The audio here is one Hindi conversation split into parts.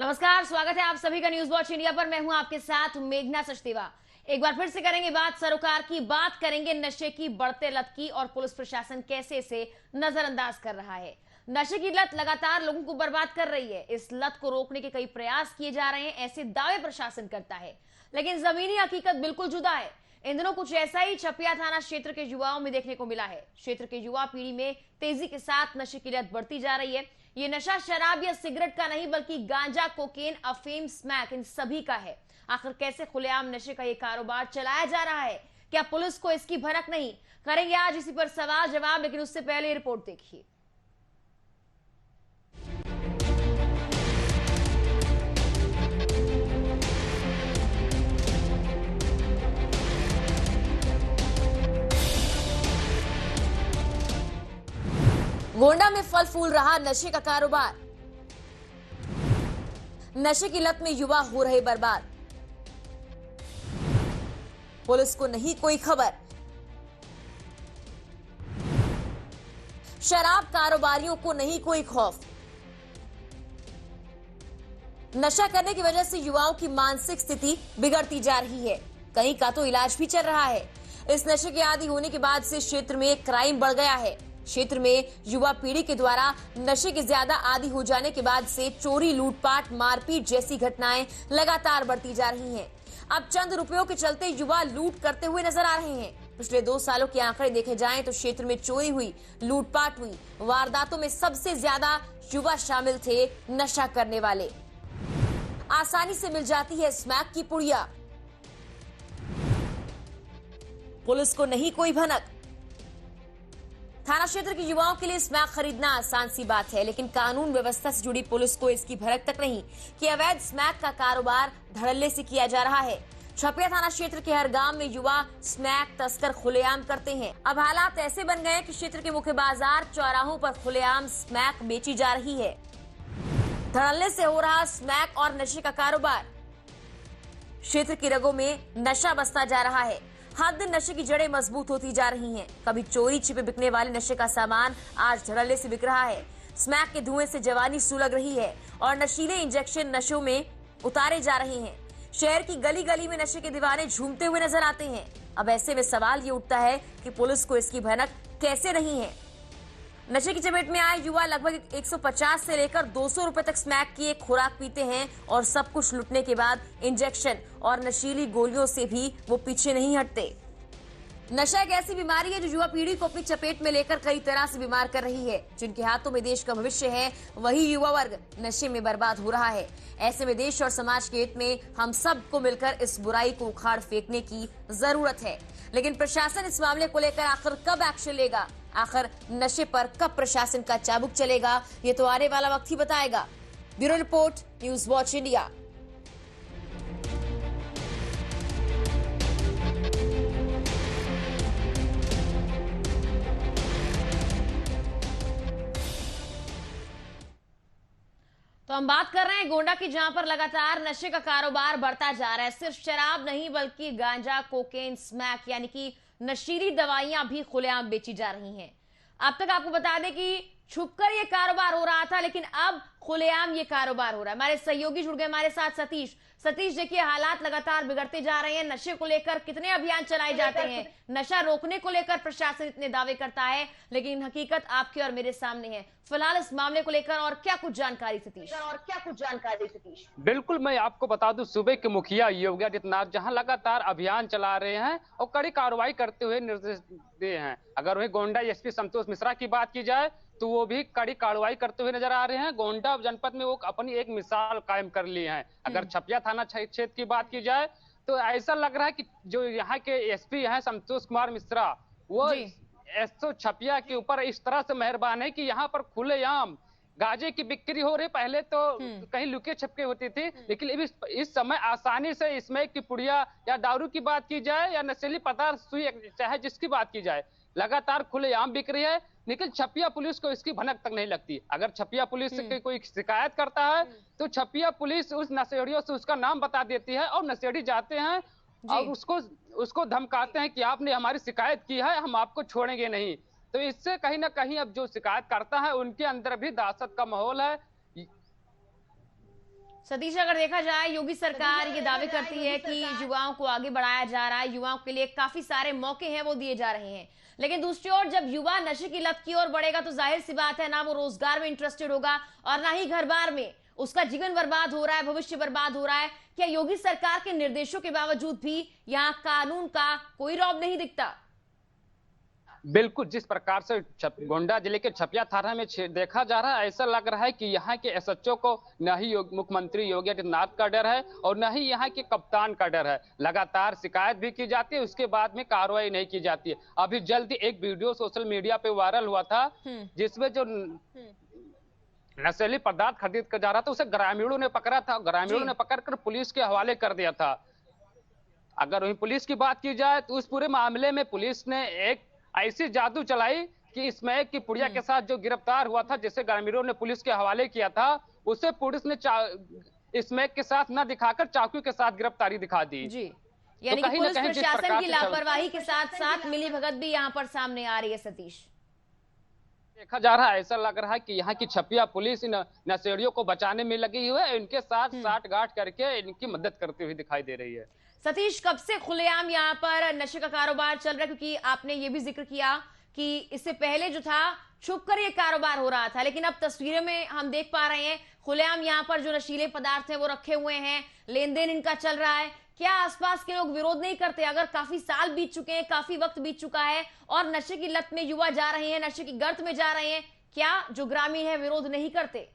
नमस्कार, स्वागत है आप सभी का न्यूज वॉच इंडिया पर। मैं हूं आपके साथ मेघना सचदेवा। एक बार फिर से करेंगे बात सरोकार की, बात करेंगे नशे की बढ़ते लत की और पुलिस प्रशासन कैसे इसे नजरअंदाज कर रहा है। नशे की लत लगातार लोगों को बर्बाद कर रही है। इस लत को रोकने के कई प्रयास किए जा रहे हैं, ऐसे दावे प्रशासन करता है, लेकिन जमीनी हकीकत बिल्कुल जुदा है। इन दिनों कुछ ऐसा ही छपिया थाना क्षेत्र के युवाओं में देखने को मिला है। क्षेत्र के युवा पीढ़ी में तेजी के साथ नशे की लत बढ़ती जा रही है। ये नशा शराब या सिगरेट का नहीं, बल्कि गांजा, कोकेन, अफीम, स्मैक, इन सभी का है। आखिर कैसे खुलेआम नशे का ये कारोबार चलाया जा रहा है? क्या पुलिस को इसकी भनक नहीं? करेंगे आज इसी पर सवाल जवाब, लेकिन उससे पहले रिपोर्ट देखिए। गोंडा में फल फूल रहा नशे का कारोबार। नशे की लत में युवा हो रहे बर्बाद। पुलिस को नहीं कोई खबर। शराब कारोबारियों को नहीं कोई खौफ। नशा करने की वजह से युवाओं की मानसिक स्थिति बिगड़ती जा रही है। कहीं का तो इलाज भी चल रहा है। इस नशे के आदी होने के बाद से क्षेत्र में क्राइम बढ़ गया है। क्षेत्र में युवा पीढ़ी के द्वारा नशे के ज्यादा आदी हो जाने के बाद से चोरी, लूटपाट, मारपीट जैसी घटनाएं लगातार बढ़ती जा रही हैं। अब चंद रुपयों के चलते युवा लूट करते हुए नजर आ रहे हैं। पिछले 2 सालों के आंकड़े देखे जाएं तो क्षेत्र में चोरी हुई, लूटपाट हुई, वारदातों में सबसे ज्यादा युवा शामिल थे नशा करने वाले। आसानी से मिल जाती है स्मैक की पुड़िया। पुलिस को नहीं कोई भनक। थाना क्षेत्र के युवाओं के लिए स्मैक खरीदना आसान सी बात है, लेकिन कानून व्यवस्था से जुड़ी पुलिस को इसकी भनक तक नहीं कि अवैध स्मैक का कारोबार धड़ल्ले से किया जा रहा है। छपिया थाना क्षेत्र के हर गांव में युवा स्मैक तस्कर खुलेआम करते हैं। अब हालात ऐसे बन गए कि क्षेत्र के मुख्य बाजार, चौराहों पर खुलेआम स्मैक बेची जा रही है। धड़ल्ले से हो रहा स्मैक और नशे का कारोबार। क्षेत्र की रगों में नशा बसता जा रहा है। हर दिन नशे की जड़ें मजबूत होती जा रही हैं। कभी चोरी छिपे बिकने वाले नशे का सामान आज धड़ल्ले से बिक रहा है। स्मैक के धुएं से जवानी सुलग रही है और नशीले इंजेक्शन नशों में उतारे जा रहे हैं। शहर की गली गली में नशे के दीवाने झूमते हुए नजर आते हैं। अब ऐसे में सवाल ये उठता है कि पुलिस को इसकी भनक कैसे नहीं है। नशे की चपेट में आए युवा लगभग 150 से लेकर 200 रुपए तक स्मैक की एक खुराक पीते हैं और सब कुछ लुटने के बाद इंजेक्शन और नशीली गोलियों से भी वो पीछे नहीं हटते। नशा एक ऐसी बीमारी है जो युवा पीढ़ी को अपनी चपेट में लेकर कई तरह से बीमार कर रही है। जिनके हाथों में देश का भविष्य है, वही युवा वर्ग नशे में बर्बाद हो रहा है। ऐसे में देश और समाज के हित में हम सबको मिलकर इस बुराई को उखाड़ फेंकने की जरूरत है। लेकिन प्रशासन इस मामले को लेकर आखिर कब एक्शन लेगा? आखिर नशे पर कब प्रशासन का चाबुक चलेगा? ये तो आने वाला वक्त ही बताएगा। Bureau report, news watch India. तो हम बात कर रहे हैं गोंडा की, जहां पर लगातार नशे का कारोबार बढ़ता जा रहा है। सिर्फ शराब नहीं, बल्कि गांजा, कोकेन, स्मैक यानी कि नशीली दवाइयां भी खुलेआम बेची जा रही हैं। अब तक आपको बता दें कि छुपकर ये कारोबार हो रहा था, लेकिन अब खुलेआम ये कारोबार हो रहा है। हमारे सहयोगी जुड़ गए हमारे साथ, सतीश देखिए, हालात लगातार बिगड़ते जा रहे हैं। नशे को लेकर कितने अभियान चलाए जाते हैं, नशा रोकने को लेकर प्रशासन इतने दावे करता है, लेकिन हकीकत आपके और मेरे सामने है। फिलहाल इस मामले को लेकर और क्या कुछ जानकारी सतीश? बिल्कुल, मैं आपको बता दूं, सूबे के मुखिया योगी आदित्यनाथ जहां लगातार अभियान चला रहे हैं और कड़ी कार्रवाई करते हुए निर्देश दिए हैं। अगर वही गोंडा एसपी संतोष मिश्रा की बात की जाए तो वो भी कड़ी कार्रवाई करते हुए नजर आ रहे हैं। गोंडा जनपद में वो अपनी एक मिसाल कायम कर ली है। अगर छपिया थाना क्षेत्र की बात की जाए तो ऐसा लग रहा है कि जो यहाँ के एसपी हैं संतोष कुमार मिश्रा, वो एसओ छपिया के ऊपर इस तरह से मेहरबान है कि यहाँ पर खुलेआम गांजे की बिक्री हो रही। पहले तो कहीं लुके छपके होती थी, लेकिन इस समय आसानी से इसमें की पुड़िया या दारू की बात की जाए या नशीली पदार्थ, सुई, चाहे जिसकी बात की जाए, लगातार खुलेआम बिक रही है। लेकिन छपिया पुलिस को इसकी भनक तक नहीं लगती। अगर छपिया पुलिस से कोई शिकायत करता है तो छपिया पुलिस उस नशेड़ियों से उसका नाम बता देती है और नशेड़ी जाते हैं और उसको धमकाते हैं कि आपने हमारी शिकायत की है, हम आपको छोड़ेंगे नहीं। तो इससे कहीं ना कहीं अब जो शिकायत करता है उनके अंदर भी दहशत का माहौल है। सतीश, अगर देखा जाए योगी सरकार ये दावे करती है कि युवाओं को आगे बढ़ाया जा रहा है, युवाओं के लिए काफी सारे मौके हैं वो दिए जा रहे हैं, लेकिन दूसरी ओर जब युवा नशे की लत की ओर बढ़ेगा तो जाहिर सी बात है ना वो रोजगार में इंटरेस्टेड होगा और ना ही घर बार में। उसका जीवन बर्बाद हो रहा है, भविष्य बर्बाद हो रहा है। क्या योगी सरकार के निर्देशों के बावजूद भी यहाँ कानून का कोई रौब नहीं दिखता? बिल्कुल, जिस प्रकार से गोंडा जिले के छपिया थाना में देखा जा रहा है, ऐसा लग रहा है कि यहाँ के एसएचओ को न ही मुख्यमंत्री योगी आदित्यनाथ का डर है और न ही यहाँ के कप्तान का डर है। लगातार शिकायत भी की जाती है, उसके बाद में कार्रवाई नहीं की जाती है। अभी जल्द एक वीडियो सोशल मीडिया पे वायरल हुआ था जिसमें जो नशीली पदार्थ खरीद कर जा रहा था उसे ग्रामीणों ने पकड़ा था, ग्रामीणों ने पकड़कर पुलिस के हवाले कर दिया था। अगर वही पुलिस की बात की जाए तो उस पूरे मामले में पुलिस ने एक ऐसी जादू चलाई कि स्मैक की पुड़िया के साथ जो गिरफ्तार हुआ था, जिसे ग्रामीणों ने पुलिस के हवाले किया था, उसे पुलिस ने स्मैक के साथ न दिखाकर चाकू के साथ गिरफ्तारी दिखा दी। जी, यानी कि पुलिस प्रशासन की लापरवाही के साथ साथ मिलीभगत भी यहाँ पर सामने आ रही है। सतीश, देखा जा रहा है, ऐसा लग रहा है कि यहाँ की छपिया पुलिस नशेड़ियों को बचाने में लगी हुई है, इनके साथ साठगांठ करके इनकी मदद करती हुई दिखाई दे रही है। सतीश, कब से खुलेआम यहाँ पर नशे का कारोबार चल रहा है? क्योंकि आपने ये भी जिक्र किया कि इससे पहले जो था छुप कर ये कारोबार हो रहा था, लेकिन अब तस्वीरों में हम देख पा रहे हैं खुलेआम यहाँ पर जो नशीले पदार्थ हैं वो रखे हुए हैं, लेन देन इनका चल रहा है। क्या आसपास के लोग विरोध नहीं करते? अगर काफी साल बीत चुके हैं, काफी वक्त बीत चुका है और नशे की लत में युवा जा रहे हैं, नशे की गर्त में जा रहे हैं, क्या जो ग्रामीण है विरोध नहीं करते?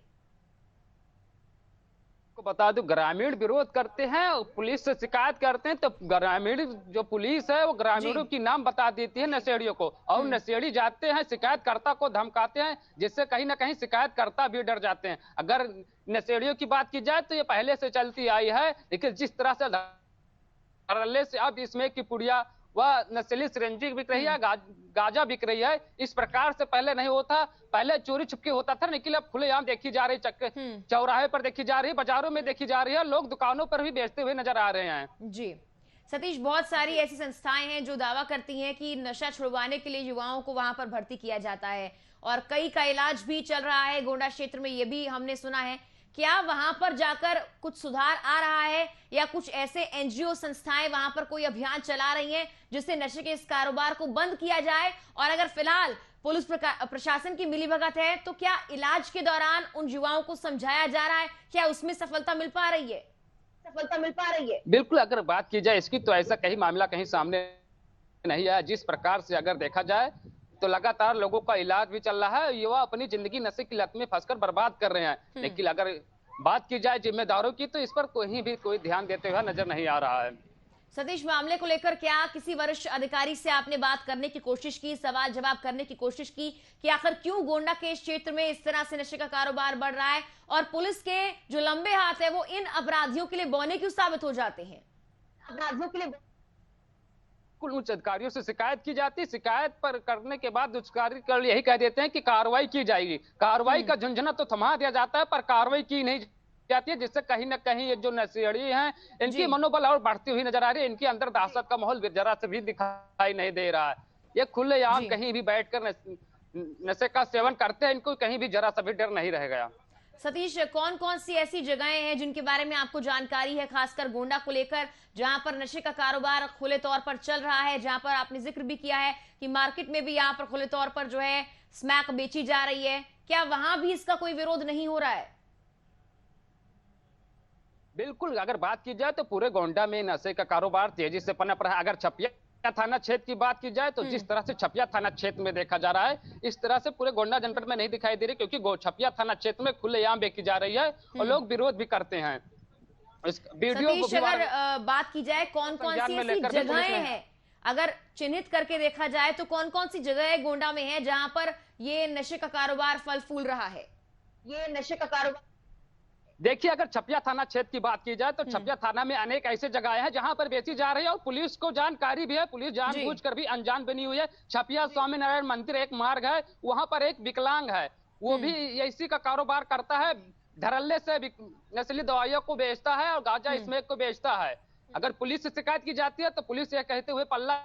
को बता दूं, ग्रामीण विरोध करते हैं, पुलिस से शिकायत करते हैं तो ग्रामीण जो पुलिस है वो ग्रामीणों की नाम बता देती है नशेड़ियों को, और नशेड़ी जाते हैं शिकायतकर्ता को धमकाते हैं, जिससे कहीं ना कहीं शिकायतकर्ता भी डर जाते हैं। अगर नशेड़ियों की बात की जाए तो ये पहले से चलती आई है, लेकिन जिस तरह से धड़ल्ले से अब इसमें की पुड़िया वह नशीली सिरंजी बिक रही है, गांजा बिक रही है, इस प्रकार से पहले नहीं होता। पहले चोरी छुपके होता था, लेकिन अब खुलेआम देखी जा रही, चौराहे पर देखी जा रही है, बाजारों में देखी जा रही है, लोग दुकानों पर भी बेचते हुए नजर आ रहे हैं। जी सतीश, बहुत सारी ऐसी संस्थाएं हैं जो दावा करती हैं कि नशा छुड़वाने के लिए युवाओं को वहां पर भर्ती किया जाता है और कई का इलाज भी चल रहा है गोंडा क्षेत्र में, ये भी हमने सुना है। क्या वहां पर जाकर कुछ सुधार आ रहा है या कुछ ऐसे एनजीओ संस्थाएं वहां पर कोई अभियान चला रही हैं जिससे नशे के इस कारोबार को बंद किया जाए? और अगर फिलहाल पुलिस प्रशासन की मिलीभगत है तो क्या इलाज के दौरान उन युवाओं को समझाया जा रहा है? क्या उसमें सफलता मिल पा रही है? बिल्कुल, अगर बात की जाए इसकी तो ऐसा कहीं मामला कहीं सामने नहीं आया। जिस प्रकार से अगर देखा जाए तो लगातार लोगों का इलाज भी चल रहा है, युवा अपनी जिंदगी नशे की लत में फंसकर बर्बाद कर रहे हैं। लेकिन अगर बात की जाए जिम्मेदारों की तो इस पर कोई ध्यान देते हुए नजर नहीं आ रहा है। सतीश, मामले को लेकर क्या किसी वरिष्ठ अधिकारी से आपने बात करने की कोशिश की, सवाल जवाब करने की कोशिश की कि आखिर क्यों गोंडा के इस क्षेत्र में इस तरह से नशे का कारोबार बढ़ रहा है और पुलिस के जो लंबे हाथ है वो इन अपराधियों के लिए बौने क्यों साबित हो जाते हैं? अपराधियों के लिए उच्च अधिकारियों से शिकायत की जाती है, शिकायत पर करने के बाद उच्च अधिकारी यही कह देते हैं कि कार्रवाई की जाएगी। कार्रवाई का झुंझुना तो थमा दिया जाता है पर कार्रवाई की नहीं जाती है, जिससे कहीं ना कहीं ये जो नशेड़ी हैं इनकी मनोबल और बढ़ती हुई नजर आ रही है। इनके अंदर दहशत का माहौल जरा से भी दिखाई नहीं दे रहा है। ये खुलेआम कहीं भी बैठकर नशे का सेवन करते हैं, इनको कहीं भी जरा सा भी डर नहीं रह गया। सतीश, कौन कौन सी ऐसी जगहें हैं जिनके बारे में आपको जानकारी है, खासकर गोंडा को लेकर, जहां पर नशे का कारोबार खुले तौर पर चल रहा है, जहां पर आपने जिक्र भी किया है कि मार्केट में भी यहाँ पर खुले तौर पर जो है स्मैक बेची जा रही है, क्या वहां भी इसका कोई विरोध नहीं हो रहा है? बिल्कुल, अगर बात की जाए तो पूरे गोंडा में नशे का कारोबार तेजी से पनप रहा है। अगर छपिया थाना क्षेत्र की बात की जाए तो जिस तरह से छपिया थाना क्षेत्र में देखा जा रहा है, इस तरह से पूरे गोंडा जनपद में नहीं दिखाई दे रही, क्योंकि छपिया थाना क्षेत्र में खुलेआम बेची जा रही है और लोग विरोध भी करते हैं। इस वीडियो को अगर बात की जाए कौन कौन सी ऐसी जगहें हैं, अगर चिन्हित करके देखा जाए तो कौन कौन सी जगह गोंडा में है जहां पर ये नशे का कारोबार फल फूल रहा है? ये नशे का कारोबार देखिए, अगर छपिया थाना क्षेत्र की बात की जाए तो छपिया थाना में अनेक ऐसे जगह हैं जहां पर बेची जा रही है और पुलिस को जानकारी भी है, पुलिस जानबूझकर भी अनजान बनी हुई है। छपिया स्वामीनारायण मंदिर एक मार्ग है, वहां पर एक विकलांग है, वो भी इसी का कारोबार करता है, धड़ल्ले से नस्ली दवाइयों को बेचता है और गांजा स्मैक को बेचता है। अगर पुलिस से शिकायत की जाती है तो पुलिस यह कहते हुए पल्ला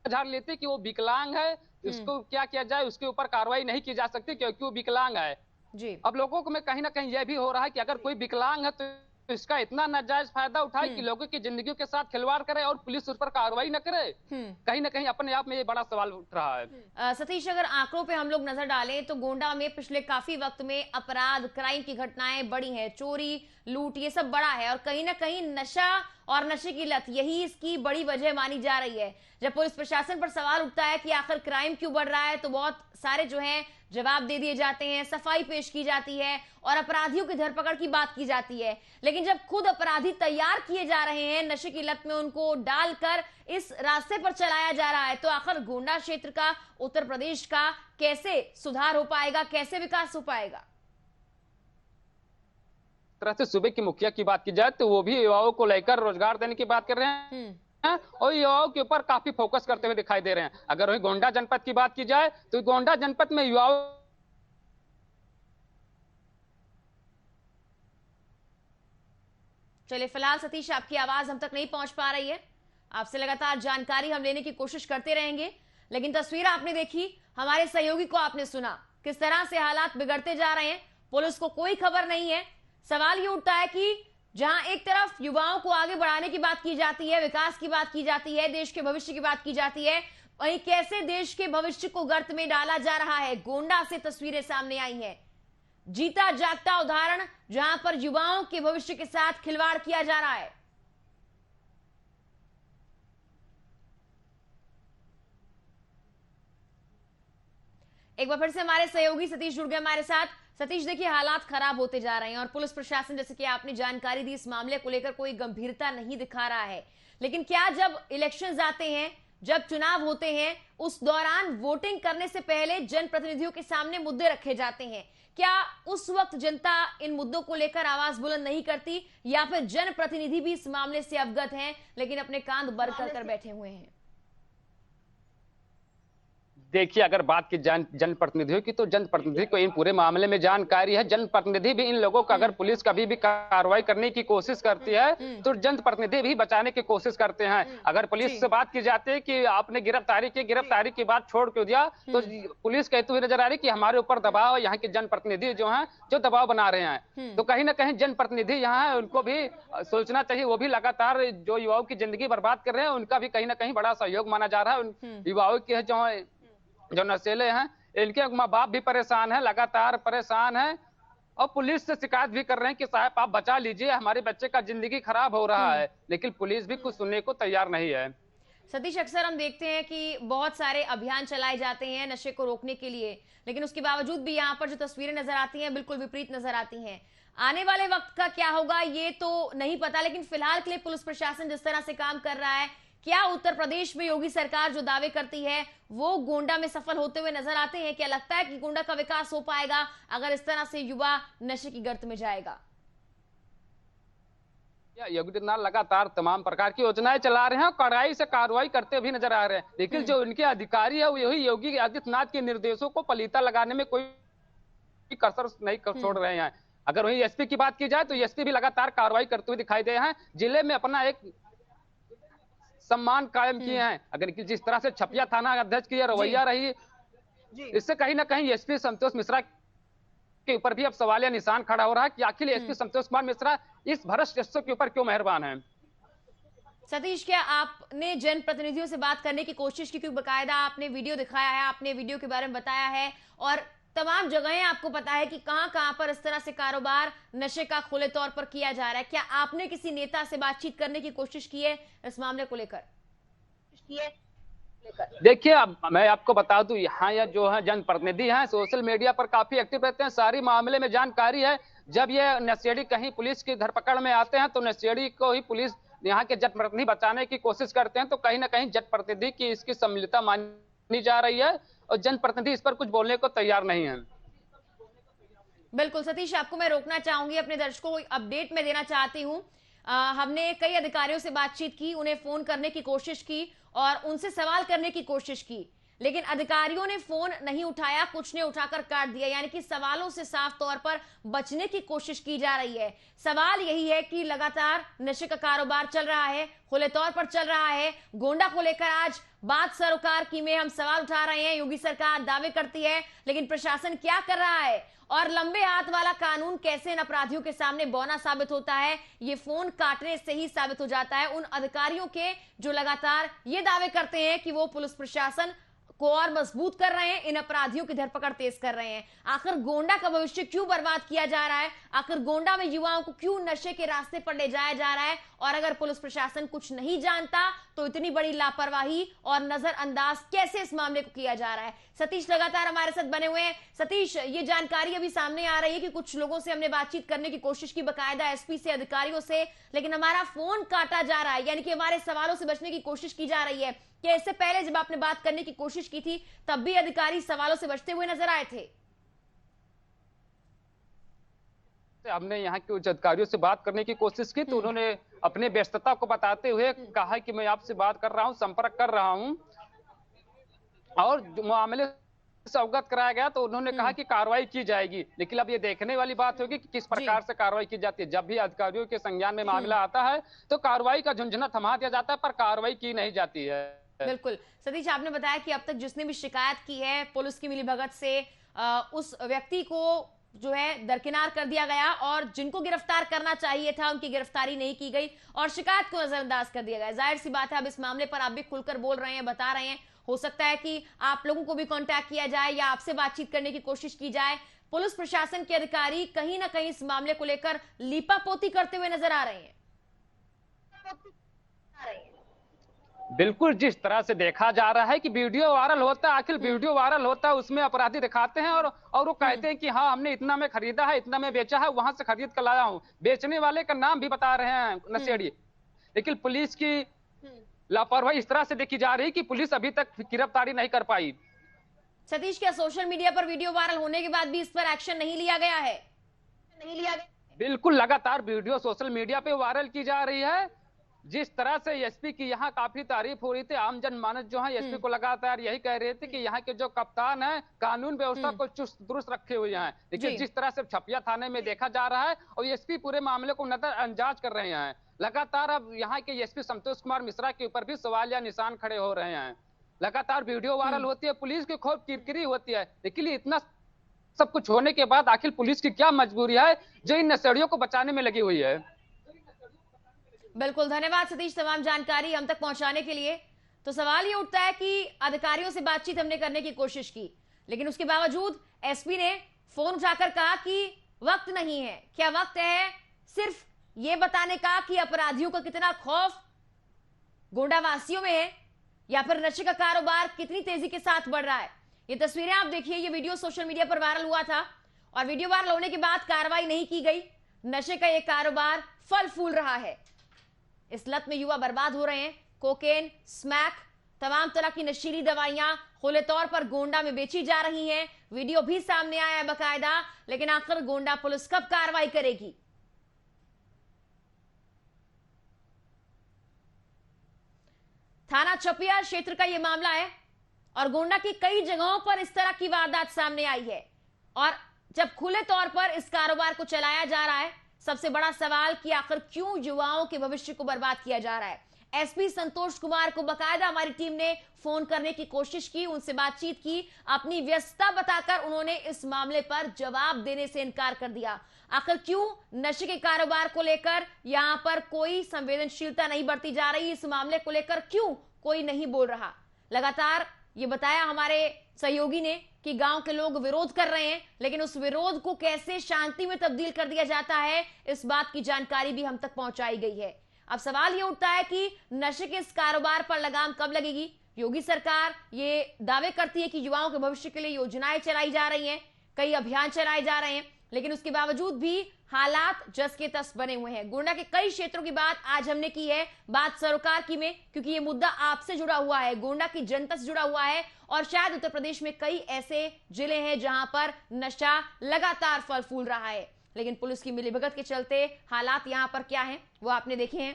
झाड़ लेती है कि वो विकलांग है, उसको क्या किया जाए, उसके ऊपर कार्रवाई नहीं की जा सकती क्योंकि वो विकलांग है। जी। अब लोगों को में कहीं ना कहीं यह भी हो रहा है कि अगर कोई विकलांग है तो इसका इतना नाजायज फायदा उठाए कि लोगों की जिंदगी के साथ खिलवाड़ करे और पुलिस उस पर कार्रवाई न करे। कहीं ना कहीं अपने आप में ये बड़ा सवाल उठ रहा है। सतीश, अगर आंकड़ों पे हम लोग नजर डालें तो गोंडा में पिछले काफी वक्त में अपराध, क्राइम की घटनाएं बढ़ी हैं, चोरी, लूट, ये सब बड़ा है और कहीं ना कहीं नशा और नशे की लत यही इसकी बड़ी वजह मानी जा रही है। जब पुलिस प्रशासन पर सवाल उठता है कि आखिर क्राइम क्यों बढ़ रहा है, तो बहुत सारे जो हैं जवाब दे दिए जाते हैं, सफाई पेश की जाती है और अपराधियों की धरपकड़ की बात की जाती है। लेकिन जब खुद अपराधी तैयार किए जा रहे हैं, नशे की लत में उनको डालकर इस रास्ते पर चलाया जा रहा है, तो आखिर गोंडा क्षेत्र का, उत्तर प्रदेश का कैसे सुधार हो पाएगा, कैसे विकास हो पाएगा? तरह से सूबे की मुखिया की बात की जाए तो वो भी युवाओं को लेकर रोजगार देने की बात कर रहे हैं और युवाओं के ऊपर काफी फोकस करते हुए दिखाई दे रहे हैं। अगर वही गोंडा जनपद की बात की जाए तो गोंडा जनपद में युवाओं चलिए, फिलहाल सतीश आपकी आवाज हम तक नहीं पहुंच पा रही है। आपसे लगातार जानकारी हम लेने की कोशिश करते रहेंगे, लेकिन तस्वीर आपने देखी, हमारे सहयोगी को आपने सुना, किस तरह से हालात बिगड़ते जा रहे हैं, पुलिस को कोई खबर नहीं है। सवाल ये उठता है कि जहां एक तरफ युवाओं को आगे बढ़ाने की बात की जाती है, विकास की बात की जाती है, देश के भविष्य की बात की जाती है, वहीं कैसे देश के भविष्य को गर्त में डाला जा रहा है। गोंडा से तस्वीरें सामने आई हैं, जीता जागता उदाहरण जहां पर युवाओं के भविष्य के साथ खिलवाड़ किया जा रहा है। एक बार फिर से हमारे सहयोगी सतीश जुड़ गए हमारे साथ। सतीश, देखिए, हालात खराब होते जा रहे हैं और पुलिस प्रशासन, जैसे कि आपने जानकारी दी, इस मामले को लेकर कोई गंभीरता नहीं दिखा रहा है। लेकिन क्या जब इलेक्शंस आते हैं, जब चुनाव होते हैं, उस दौरान वोटिंग करने से पहले जनप्रतिनिधियों के सामने मुद्दे रखे जाते हैं, क्या उस वक्त जनता इन मुद्दों को लेकर आवाज बुलंद नहीं करती, या फिर जनप्रतिनिधि भी इस मामले से अवगत हैं लेकिन अपने कांध बरकर कर बैठे हुए हैं? देखिए, अगर बात की जनप्रतिनिधियों की तो जनप्रतिनिधि को इन पूरे मामले में जानकारी है। जनप्रतिनिधि भी इन लोगों का, अगर पुलिस कभी भी कार्रवाई करने की कोशिश करती है तो जनप्रतिनिधि भी बचाने की कोशिश करते हैं। अगर पुलिस से बात की जाती है कि आपने गिरफ्तारी की बात छोड़ क्यों दिया, तो पुलिस कहती हुई नजर आ रही कि हमारे ऊपर दबाव, यहाँ के जनप्रतिनिधि जो है जो दबाव बना रहे हैं। तो कहीं ना कहीं जनप्रतिनिधि यहाँ है, उनको भी सोचना चाहिए। वो भी लगातार जो युवाओं की जिंदगी बर्बाद कर रहे हैं, उनका भी कहीं ना कहीं बड़ा सहयोग माना जा रहा है। उन युवाओं के जो नशेले हैं, इनके माँ बाप भी परेशान हैं, लगातार परेशान हैं और पुलिस से शिकायत भी कर रहे हैं कि साहब आप बचा लीजिए, हमारे बच्चे का जिंदगी खराब हो रहा है। लेकिन पुलिस भी कुछ सुनने को तैयार नहीं है। सतीश, अक्सर हम देखते हैं कि बहुत सारे अभियान चलाए जाते हैं नशे को रोकने के लिए, लेकिन उसके बावजूद भी यहाँ पर जो तस्वीरें नजर आती हैं बिल्कुल विपरीत नजर आती हैं। आने वाले वक्त का क्या होगा ये तो नहीं पता, लेकिन फिलहाल के लिए पुलिस प्रशासन जिस तरह से काम कर रहा है, क्या उत्तर प्रदेश में योगी सरकार जो दावे करती है वो गोंडा में सफल होते हुए नजर आते हैं? क्या लगता है कि गोंडा का विकास हो पाएगा अगर इस तरह से युवा नशे की गर्त में जाएगा? योगी आदित्यनाथ लगातार तमाम प्रकार की योजनाएं चला रहे हैं और कड़ाई से कार्रवाई करते भी नजर आ रहे हैं, लेकिन जो उनके अधिकारी है वही योगी आदित्यनाथ के निर्देशों को पलीता लगाने में कोई कसर नहीं छोड़ रहे हैं। अगर वही एसपी की बात की जाए तो एसपी भी लगातार कार्रवाई करते हुए दिखाई दे हैं, जिले में अपना एक सम्मान कायम किए हैं। अगर जिस तरह से छपिया थाना अध्यक्ष की रवैया रही, इससे कहीं ना कहीं एसपी संतोष मिश्रा के ऊपर भी अब सवालिया निशान खड़ा हो रहा है कि आखिर एसपी संतोष कुमार मिश्रा इस भ्रष्ट एसओ के ऊपर क्यों मेहरबान हैं। सतीश, क्या आपने जनप्रतिनिधियों से बात करने की कोशिश की? क्योंकि बकायदा आपने वीडियो दिखाया है, आपने वीडियो के बारे में बताया है और तमाम जगहें आपको पता है कि कहां पर इस तरह से कारोबार नशे का खुले तौर पर किया जा रहा है। क्या आपने किसी नेता से बातचीत करने की कोशिश की है इस मामले को लेकर? देखिए, अब मैं आपको बता दूं, यहाँ या जो है जनप्रतिनिधि हैं सोशल मीडिया पर काफी एक्टिव रहते हैं, सारी मामले में जानकारी है। जब ये नशेड़ी कहीं पुलिस की धरपकड़ में आते हैं तो नशेड़ी को ही पुलिस यहाँ के जनप्रतिनिधि बचाने की कोशिश करते हैं। तो कहीं ना कहीं जनप्रतिनिधि की इसकी सम्मिलिता मानी जा रही है और जनप्रतिनिधि इस पर कुछ बोलने को तैयार नहीं है। बिल्कुल सतीश, आपको मैं रोकना चाहूंगी, अपने दर्शकों को अपडेट में देना चाहती हूं। हमने कई अधिकारियों से बातचीत की, उन्हें फोन करने की कोशिश की और उनसे सवाल करने की कोशिश की, लेकिन अधिकारियों ने फोन नहीं उठाया, कुछ ने उठाकर काट दिया। यानी कि सवालों से साफ तौर पर बचने की कोशिश की जा रही है। सवाल यही है कि लगातार नशे का कारोबार चल रहा है, खुले तौर पर चल रहा है। गोंडा को लेकर आज बात सरोकार की में हम सवाल उठा रहे हैं। योगी सरकार दावे करती है, लेकिन प्रशासन क्या कर रहा है? और लंबे हाथ वाला कानून कैसे इन अपराधियों के सामने बौना साबित होता है? ये फोन काटने से ही साबित हो जाता है उन अधिकारियों के जो लगातार ये दावे करते हैं कि वो पुलिस प्रशासन को और मजबूत कर रहे हैं, इन अपराधियों की धरपकड़ तेज कर रहे हैं। आखिर गोंडा का भविष्य क्यों बर्बाद किया जा रहा है? आखिर गोंडा में युवाओं को क्यों नशे के रास्ते पर ले जाया जा रहा है? और अगर पुलिस प्रशासन कुछ नहीं जानता तो इतनी बड़ी लापरवाही और नजरअंदाज कैसे इस मामले को किया जा रहा है? सतीश लगातार हमारे साथ बने हुए हैं। सतीश, ये जानकारी अभी सामने आ रही है कि कुछ लोगों से हमने बातचीत करने की कोशिश की, बकायदा एसपी से, अधिकारियों से, लेकिन हमारा फोन काटा जा रहा है, यानी कि हमारे सवालों से बचने की कोशिश की जा रही है। कि इससे पहले जब आपने बात करने की कोशिश की थी तब भी अधिकारी सवालों से बचते हुए नजर आए थे? हमने यहाँ के उच्च अधिकारियों से बात करने की कोशिश की तो उन्होंने अपने व्यस्तता को बताते हुए कहा कि मैं आपसे बात कर रहा हूँ, संपर्क कर रहा हूँ, और मामले से अवगत कराया गया तो उन्होंने कहा कि कार्रवाई की जाएगी। लेकिन अब ये देखने वाली बात होगी कि किस प्रकार से कार्रवाई की जाती है। जब भी अधिकारियों के संज्ञान में मामला आता है तो कार्रवाई का झुंझुना थमा दिया जाता है, पर कार्रवाई की नहीं जाती है। बिल्कुल सतीश, आपने बताया कि अब तक जिसने भी शिकायत की है पुलिस की मिलीभगत से उस व्यक्ति को जो है दरकिनार कर दिया गया, और जिनको गिरफ्तार करना चाहिए था उनकी गिरफ्तारी नहीं की गई और शिकायत को नजरअंदाज कर दिया गया। जाहिर सी बात है, अब इस मामले पर आप भी खुलकर बोल रहे हैं, बता रहे हैं। हो सकता है कि आप लोगों को भी कांटेक्ट किया जाए या आपसे बातचीत करने की कोशिश की जाए। पुलिस प्रशासन के अधिकारी कहीं ना कहीं इस मामले को लेकर लीपापोती करते हुए नजर आ रहे हैं। बिल्कुल, जिस तरह से देखा जा रहा है कि वीडियो वायरल होता है, आखिर वीडियो वायरल होता है उसमें अपराधी दिखाते हैं और वो कहते हैं कि हाँ हमने इतना में खरीदा है, इतना में बेचा है, वहां से खरीद कर लाया हूं। बेचने वाले का नाम भी बता रहे हैं नशेड़ी। लेकिन पुलिस की लापरवाही इस तरह से देखी जा रही है कि पुलिस अभी तक गिरफ्तारी नहीं कर पाई। सतीश, क्या सोशल मीडिया पर वीडियो वायरल होने के बाद भी इस पर एक्शन नहीं लिया गया है? बिल्कुल, लगातार वीडियो सोशल मीडिया पे वायरल की जा रही है। जिस तरह से एसपी की यहाँ काफी तारीफ हो रही थी, आम जनमानस जो है एसपी को लगातार यही कह रहे थे कि यहाँ के जो कप्तान है कानून व्यवस्था को चुस्त दुरुस्त रखे हुए हैं। लेकिन जिस तरह से छपिया थाने में देखा जा रहा है और एसपी पूरे मामले को नजरअंदाज कर रहे हैं। लगातार अब यहाँ के एसपी संतोष कुमार मिश्रा के ऊपर भी सवाल या निशान खड़े हो रहे हैं। लगातार वीडियो वायरल होती है, पुलिस की खूब किरकिरी होती है, लेकिन इतना सब कुछ होने के बाद आखिर पुलिस की क्या मजबूरी है जो इन नशेड़ियों को बचाने में लगी हुई है? बिल्कुल, धन्यवाद सतीश तमाम जानकारी हम तक पहुंचाने के लिए। तो सवाल ये उठता है कि अधिकारियों से बातचीत हमने करने की कोशिश की, लेकिन उसके बावजूद एसपी ने फोन उठाकर कहा कि वक्त नहीं है। क्या वक्त है सिर्फ ये बताने का कि अपराधियों का कितना खौफ गोंडावासियों में है, या फिर नशे का कारोबार कितनी तेजी के साथ बढ़ रहा है? ये तस्वीरें आप देखिए, ये वीडियो सोशल मीडिया पर वायरल हुआ था और वीडियो वायरल होने के बाद कार्रवाई नहीं की गई। नशे का ये कारोबार फल फूल रहा है। इस लत में युवा बर्बाद हो रहे हैं। कोकेन, स्मैक, तमाम तरह की नशीली दवाइयां खुले तौर पर गोंडा में बेची जा रही हैं। वीडियो भी सामने आया है बकायदा, लेकिन आखिर गोंडा पुलिस कब कार्रवाई करेगी? थाना चपिया क्षेत्र का यह मामला है और गोंडा की कई जगहों पर इस तरह की वारदात सामने आई है। और जब खुले तौर पर इस कारोबार को चलाया जा रहा है, सबसे बड़ा सवाल कि आखिर क्यों युवाओं के भविष्य को बर्बाद किया जा रहा है? एसपी संतोष कुमार को बकायदा हमारी टीम ने फोन करने की कोशिश की, उनसे बातचीत की, अपनी व्यस्तता बताकर उन्होंने इस मामले पर जवाब देने से इनकार कर दिया। आखिर क्यों नशे के कारोबार को लेकर यहां पर कोई संवेदनशीलता नहीं बरती जा रही? इस मामले को लेकर क्यों कोई नहीं बोल रहा? लगातार ये बताया हमारे सहयोगी ने कि गांव के लोग विरोध कर रहे हैं, लेकिन उस विरोध को कैसे शांति में तब्दील कर दिया जाता है, इस बात की जानकारी भी हम तक पहुंचाई गई है। अब सवाल ये उठता है कि नशे के इस कारोबार पर लगाम कब लगेगी? योगी सरकार ये दावे करती है कि युवाओं के भविष्य के लिए योजनाएं चलाई जा रही हैं, कई अभियान चलाए जा रहे हैं, लेकिन उसके बावजूद भी हालात जस के तस बने हुए हैं। गोंडा के कई क्षेत्रों की बात आज हमने की है, बात सरोकार की में, क्योंकि ये मुद्दा आपसे जुड़ा हुआ है, गोंडा की जनता से जुड़ा हुआ है और शायद उत्तर प्रदेश में कई ऐसे जिले हैं जहां पर नशा लगातार फल फूल रहा है। लेकिन पुलिस की मिलीभगत के चलते हालात यहां पर क्या है वो आपने देखे हैं।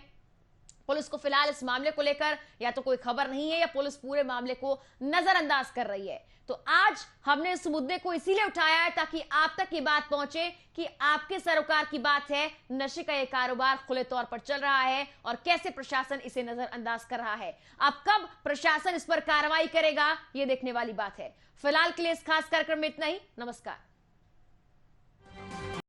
पुलिस को फिलहाल इस मामले को लेकर या तो कोई खबर नहीं है या पुलिस पूरे मामले को नजरअंदाज कर रही है। तो आज हमने इस मुद्दे को इसीलिए उठाया है ताकि आप तक ये बात पहुंचे कि आपके सरोकार की बात है, नशे का ये कारोबार खुले तौर पर चल रहा है और कैसे प्रशासन इसे नजरअंदाज कर रहा है। अब कब प्रशासन इस पर कार्रवाई करेगा, ये देखने वाली बात है। फिलहाल के लिए इस खास कार्यक्रम में इतना ही। नमस्कार।